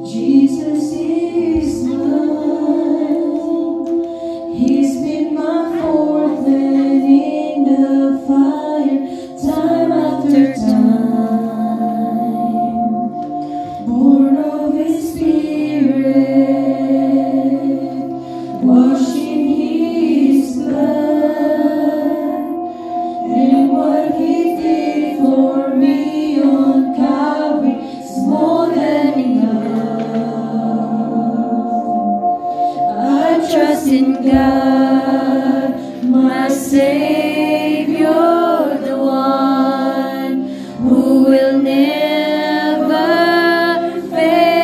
Jesus is mine. He's been my fourth man in the fire, time after time. Born of His Spirit, washed in His blood, and what He did for me on Calvary is more than enough. I trust in God, my Savior, the one who will never fail.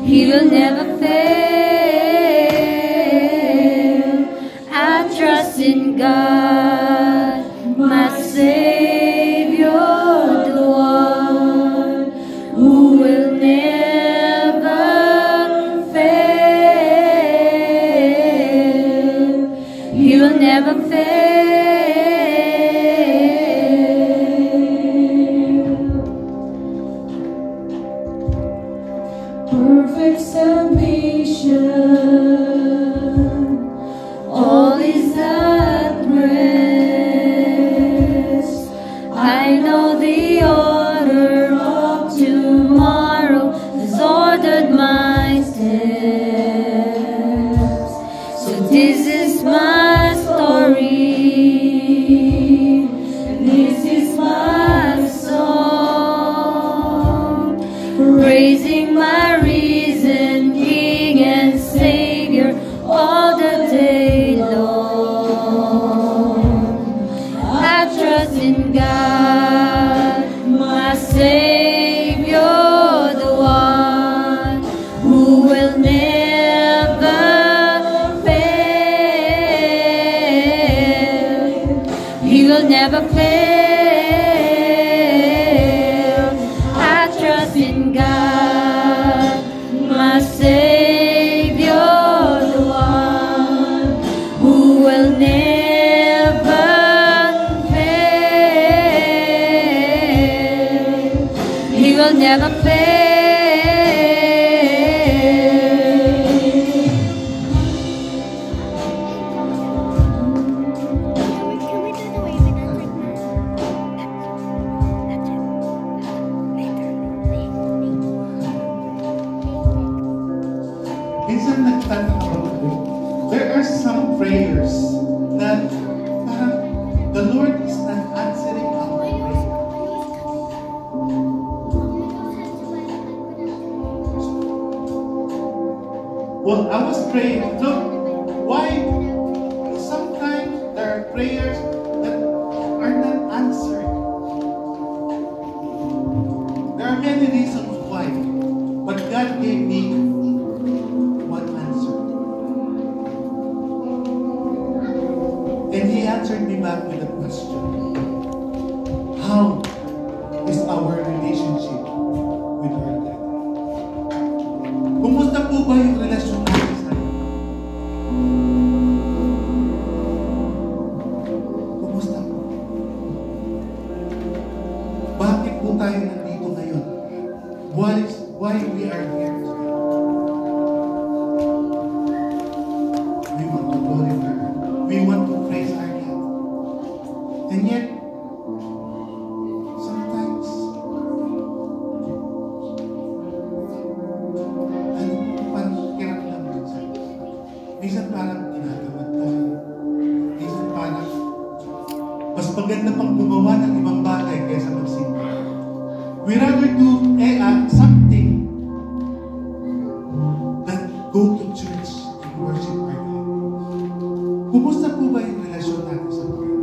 He will never fail. I trust in God, my Savior, the one who will never fail. He will never fail. Perfect salvation, all is at rest. I know the order of tomorrow has ordered my steps. So this is my story, and this is my song, praising my risen King and Savior all the day long. I trust in God, my Savior, the one who will never fail. He will never fail. I trust in God, my Savior, the one who will never fail. He will never fail. Can we do the wave and that's like Minsan nagtanong ako, there are some prayers that parang the Lord is not answering our prayer. Well, I was praying, look, why sometimes there are prayers that are not answered. There are many reasons why, but God gave me one answer. And He answered me back with a question. How is our relationship with our God? Kumusta po ba yung relasyon natin sa Kanya? Kumusta po? Bakit po tayo nandito ngayon? Why we are here? We want to glorify God. We want to praise our God. And yet, sometimes, parang kiramdam minsan. Minsan parang tinatamad tayo. Minsan parang mas maganda pang gumawa ng ibang bagay kaysa magsimba. We rather do something than go to church and worship our God. Kumusta po ba yung relasyon natin sa Lord?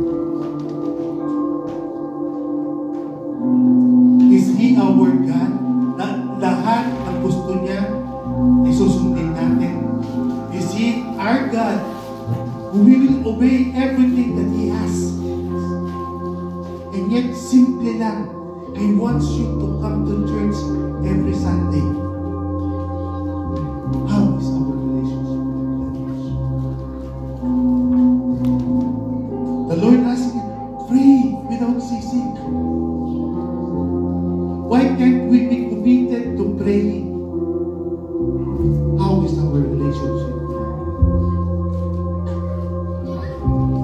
Is He our God? Na lahat ng gusto niya ay susundin natin? Is He our God who we will obey everything that He asks? And yet, simple lang, He wants you to come to church every Sunday. How is our relationship with God? The Lord asks you, pray without ceasing? Why can't we be committed to praying? How is our relationship?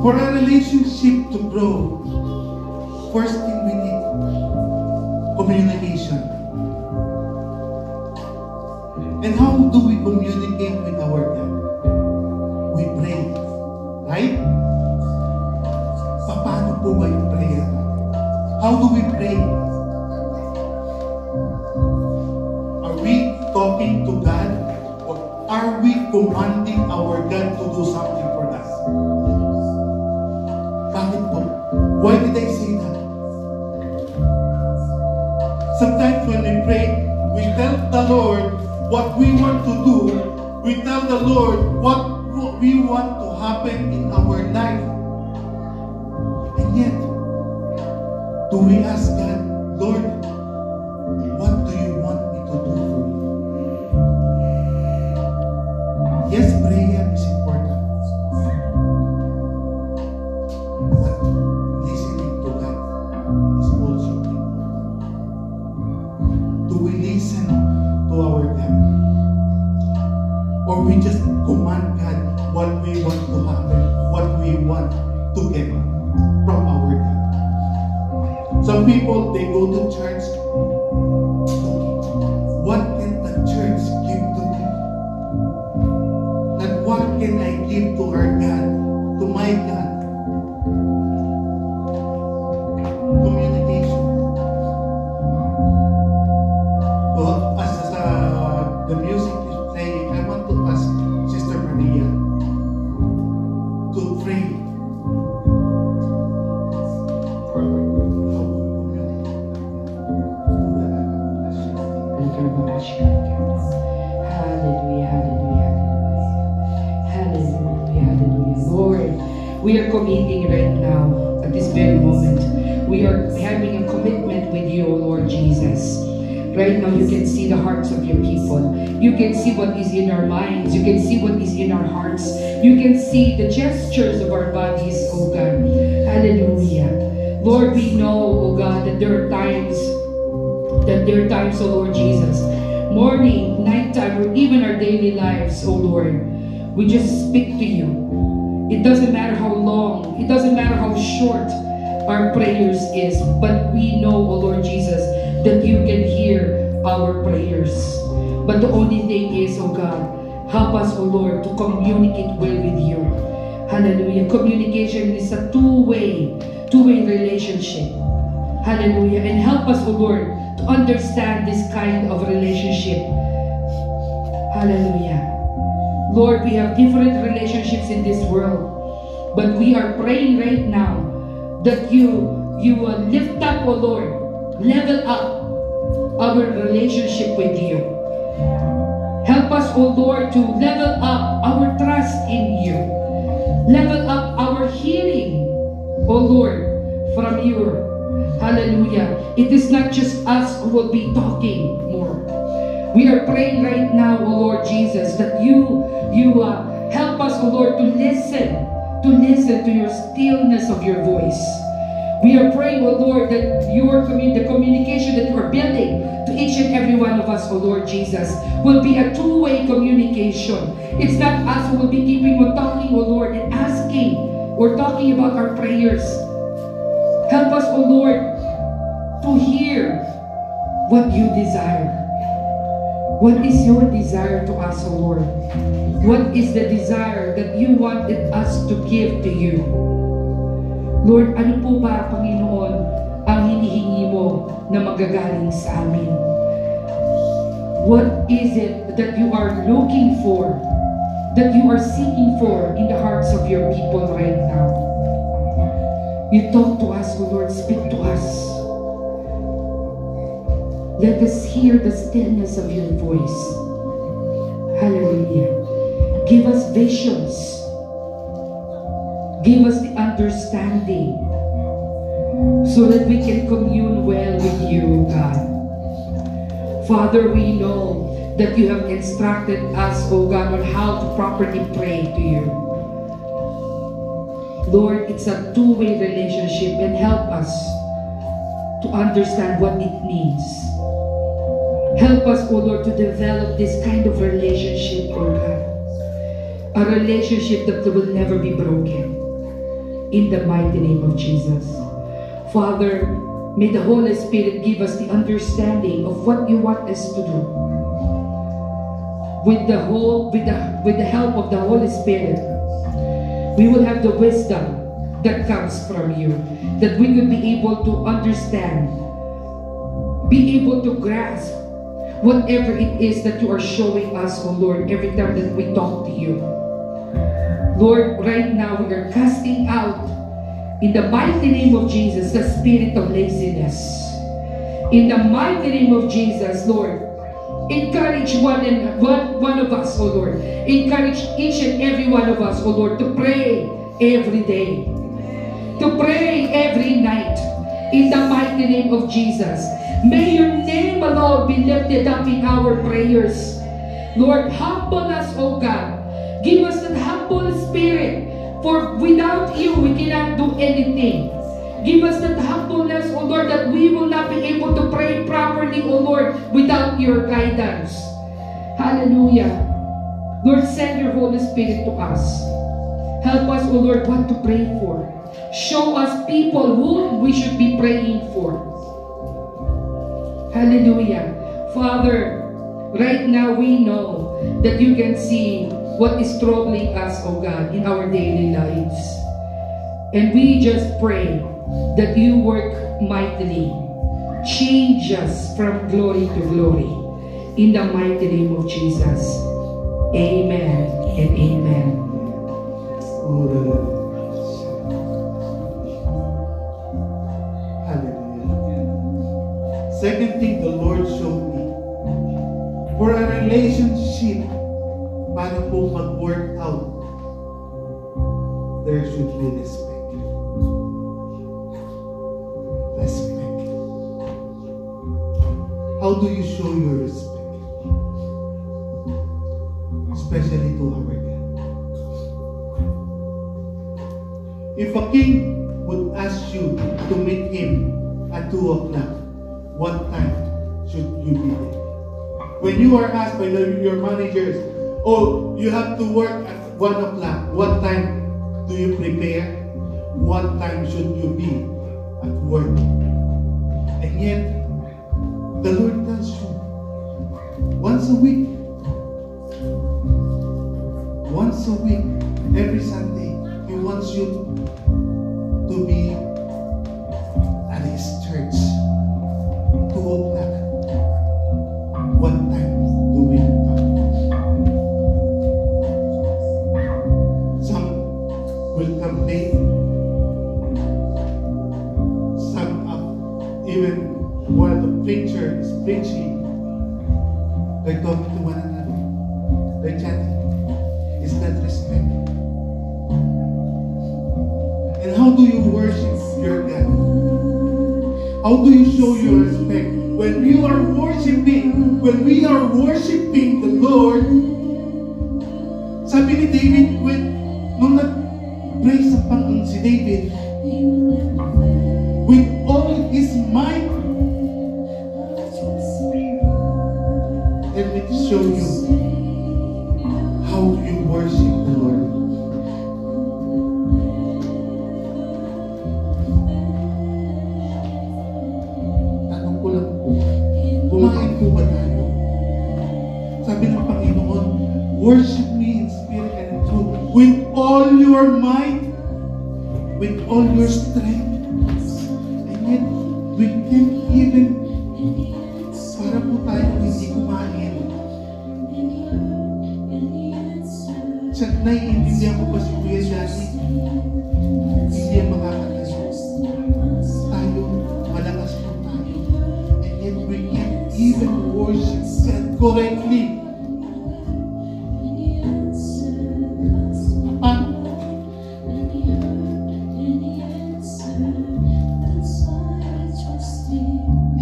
For a relationship to grow, first thing we need, communication. And how do we communicate with our God? We pray. Right? Paano po ba yung prayer natin? How do we pray? Are we talking to God? Or are we commanding our God to do something for us? Bakit po? Why did I say that? Sometimes when we pray, we tell the Lord what we want to do. We tell the Lord what we want to happen in our life. And yet, do we ask God, Lord, what do you want me to do for you? Yes, prayer is important. But listening to God is also important. Do we listen to our God? Or we just command God what we want to happen, what we want to get from our God? Some people, they go to church. What can the church give to me? Not what can I give to our God, to my God? Communication. Well, as the music is playing, I want to ask Sister Maria to pray for how we communicate. Hallelujah, hallelujah, hallelujah, hallelujah. Lord, we are committing right now at this very moment. We are having a commitment with you, O Lord Jesus. Right now, you can see the hearts of your people. You can see what is in our minds. You can see what is in our hearts. You can see the gestures of our bodies, O God. Hallelujah. Lord, we know, O God, that there are times, O Lord Jesus, morning, nighttime, or even our daily lives, O Lord, we just speak to you. It doesn't matter how long, it doesn't matter how short our prayers is, but we know, O Lord Jesus, that you can hear our prayers. But the only thing is, oh God, help us, oh Lord, to communicate well with you. Hallelujah. Communication is a two-way relationship. Hallelujah. And help us, oh Lord, to understand this kind of relationship. Hallelujah. Lord, we have different relationships in this world, but we are praying right now that you will lift up, oh Lord, level up our relationship with you. Help us, O Lord, to level up our trust in you. Level up our hearing, O Lord, from you. Hallelujah. It is not just us who will be talking more. We are praying right now, O Lord Jesus, that you help us, O Lord, to listen to your stillness of your voice. We are praying, O Lord, that the communication that you are building to each and every one of us, O Lord Jesus, will be a two-way communication. It's not us who will be keeping on talking, O Lord, and asking or talking about our prayers. Help us, O Lord, to hear what you desire. What is your desire to us, O Lord? What is the desire that you wanted us to give to you? Lord, ano po ba, Panginoon, ang hinihingi mo na magagaling sa amin? What is it that you are looking for, that you are seeking for in the hearts of your people right now? You talk to us, O Lord, speak to us. Let us hear the stillness of your voice. Hallelujah. Give us visions. Give us the understanding so that we can commune well with you, God. Father, we know that you have instructed us, O God, on how to properly pray to you. Lord, it's a two-way relationship, and help us to understand what it means. Help us, O Lord, to develop this kind of relationship, O God. A relationship that will never be broken. In the mighty name of Jesus. Father, may the Holy Spirit give us the understanding of what you want us to do. With the help of the Holy Spirit, we will have the wisdom that comes from you, that we will be able to understand, be able to grasp whatever it is that you are showing us, O Lord, every time that we talk to you. Lord, right now we are casting out, in the mighty name of Jesus, the spirit of laziness. In the mighty name of Jesus, Lord, encourage one of us, O Lord. Encourage each and every one of us, O Lord, to pray every day. To pray every night. In the mighty name of Jesus. May your name alone be lifted up in our prayers. Lord, humble us, O God. Give us that humble spirit. For without you, we cannot do anything. Give us that humbleness, O Lord, that we will not be able to pray properly, O Lord, without your guidance. Hallelujah. Lord, send your Holy Spirit to us. Help us, O Lord, what to pray for. Show us people whom we should be praying for. Hallelujah. Father, right now we know that you can see what is troubling us, O God, in our daily lives. And we just pray that you work mightily. Change us from glory to glory. In the mighty name of Jesus. Amen and amen. Hallelujah. Second thing the Lord showed me, for a relationship para po mag-work out, there should be respect. Respect. How do you show your respect? Especially to our God. If a king would ask you to meet him at 2 o'clock, what time should you be there? When you are asked by your managers, oh, you have to work at 1 o'clock. What time do you prepare? What time should you be at work? And yet, the Lord tells you, once a week, every Sunday, He wants you to be at His church. 2 o'clock. What time do we come? Some will come late. Some even while the preacher is preaching, they're talking to one another. They're chatting. Is that respect? And how do you worship your God? How do you show your respect? When we are worshiping the Lord, sabi ni David, nung nag-pray sa Panginoon si David, with all his might, let me show you how you worship the Lord. Tanong ko lang po, kumain po ba tayo? Sabi ng Panginoon, worship me in spirit and in truth, with all your might, with all your strength. And yet, we can't even, para po tayo hindi kumain. Naiintindihan ko pa si Kuya Johnny, hindi yan makakatayo. Tayo, malakas po tayo. And yet we can't even worship God correctly.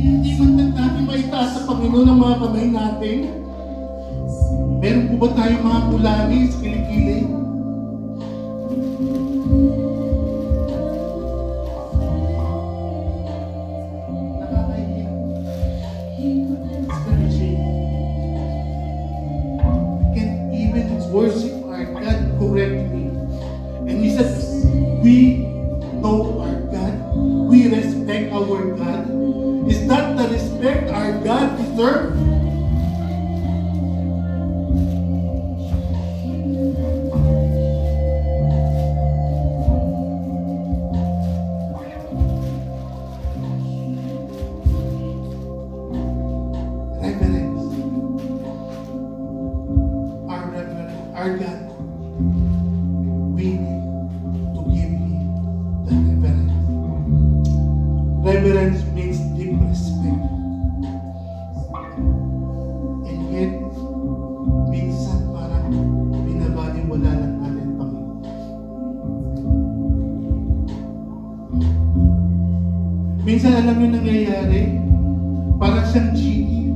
Hindi man natin maitaas sa Panginoon ang mga kamay natin. Meron po ba tayong mga kulani sa kilikili? we respect our God? Is that the respect our God deserves? Our God, we need to give Him the reverence. Reverence means deep respect. And yet, minsan parang binabaliwala lang natin Panginoon. Minsan alam niyo nangyayari, parang siyang genie.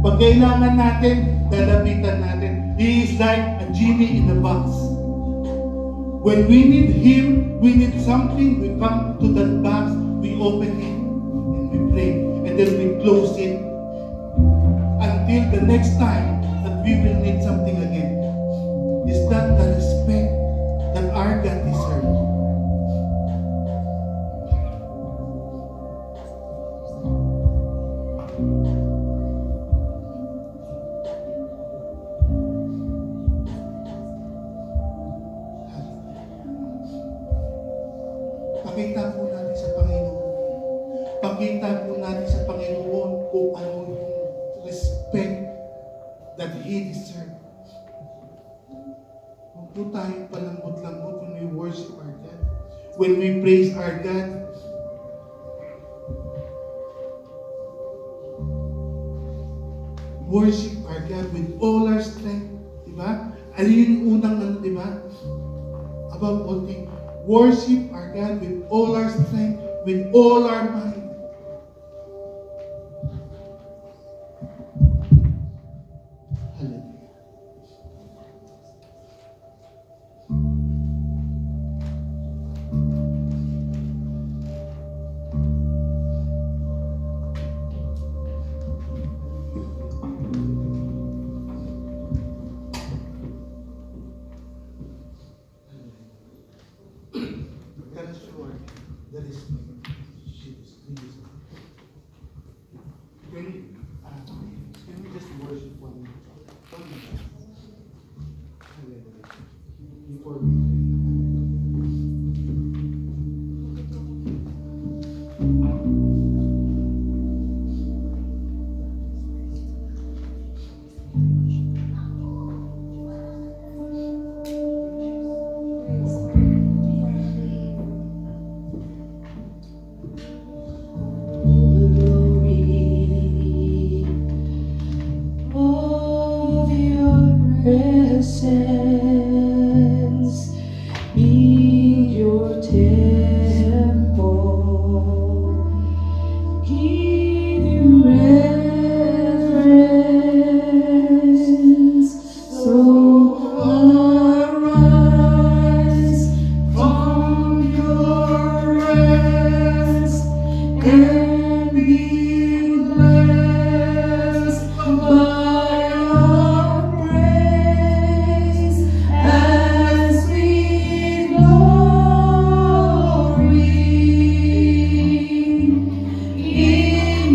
Pag kailangan natin, lalapitan natin. He is like a genie in a box. When we need Him, we need something, we come to that box, we open it, and we pray, and then we close it until the next time that we will need something again. Is that the respect that our God deserves? Pakita po natin sa Panginoon. Pakita po natin sa Panginoon kung ano yung respect that He deserves. Huwag po tayong palambot-lambot when we worship our God. When we praise our God. Worship our God with all our strength. Diba? Ano yung unang ano, diba? Above all things. Worship our God with all our strength, with all our mind. Hallelujah. That is can we just worship one minute? Before we presence be your temple, give you reverence, so arise from your rest and be blessed by in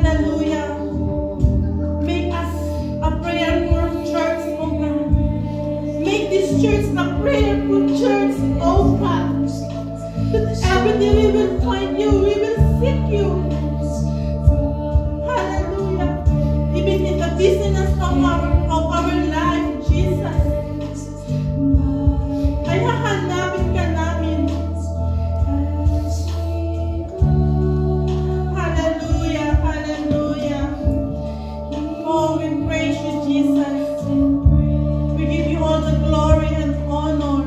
Hallelujah. Make us a prayerful church, oh God. Make this church a prayerful church, oh God. That every day we will find you, we will seek you. Hallelujah. Even in the business of our life, Jesus. Ay hahanapin ka namin. Hallelujah, hallelujah. Oh, we praise you, Jesus. We give you all the glory and honor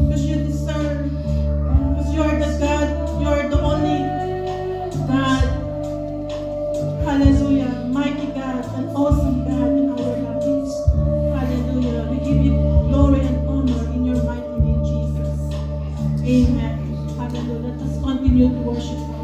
because you deserve. Because you are the God, you are the only God. Hallelujah, mighty God, an awesome God in our lives. Hallelujah. We give you glory and honor in your mighty name, Jesus. Amen. Hallelujah. Let us continue to worship God.